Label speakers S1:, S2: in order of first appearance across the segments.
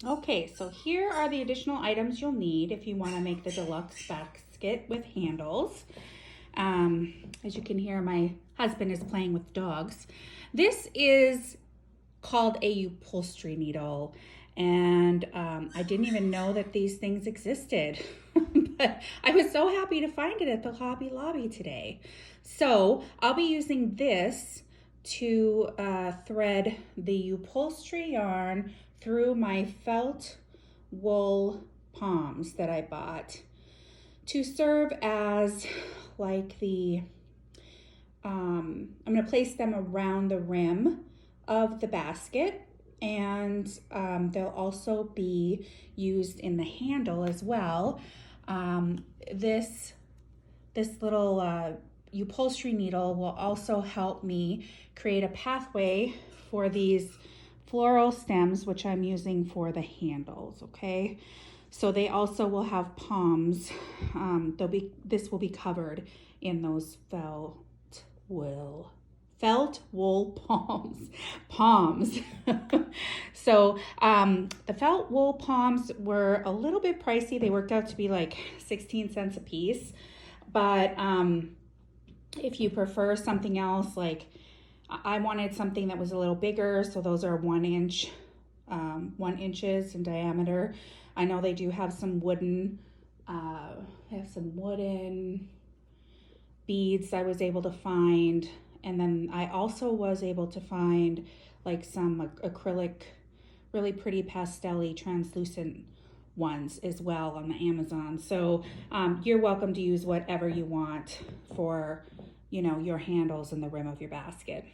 S1: Okay, so here are the additional items you'll need if you want to make the deluxe basket with handles. As you can hear, my husband is playing with dogs. This is called a upholstery needle, and I didn't even know that these things existed. But I was so happy to find it at the Hobby Lobby today. So I'll be using this to thread the upholstery yarn through my felt wool palms that I bought to serve as like I'm going to place them around the rim of the basket, and they'll also be used in the handle as well. This little upholstery needle will also help me create a pathway for these floral stems, which I'm using for the handles, okay? So they also will have palms. This will be covered in those felt wool palms. So the felt wool palms were a little bit pricey. They worked out to be like 16 cents a piece. But if you prefer something else, like I wanted something that was a little bigger, so those are 1 inch, 1 inches in diameter. I know they do have some wooden, beads I was able to find, and then I also was able to find like some acrylic, really pretty pastel-y translucent ones as well on the Amazon. So you're welcome to use whatever you want for, your handles and the rim of your basket.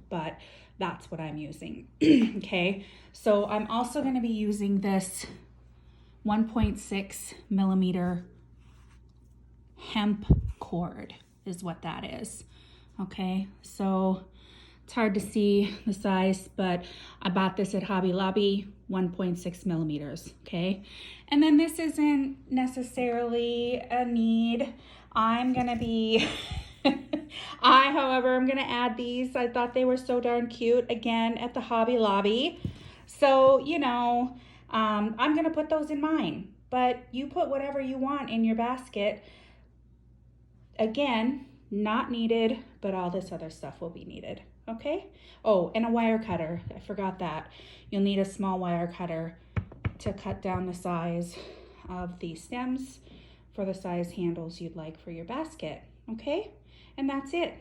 S1: But that's what I'm using. Okay, so I'm also going to be using this 1.6 millimeter hemp cord is what that is. Okay, so it's hard to see the size, but I bought this at Hobby Lobby, 1.6 millimeters, okay? And then this isn't necessarily a need. I'm gonna be, however, I'm gonna add these. I thought they were so darn cute, again, at the Hobby Lobby. So, I'm gonna put those in mine, but you put whatever you want in your basket. Again, not needed, but all this other stuff will be needed, okay? Oh, and a wire cutter, I forgot that. You'll need a small wire cutter to cut down the size of the stems for the size handles you'd like for your basket, okay? And that's it.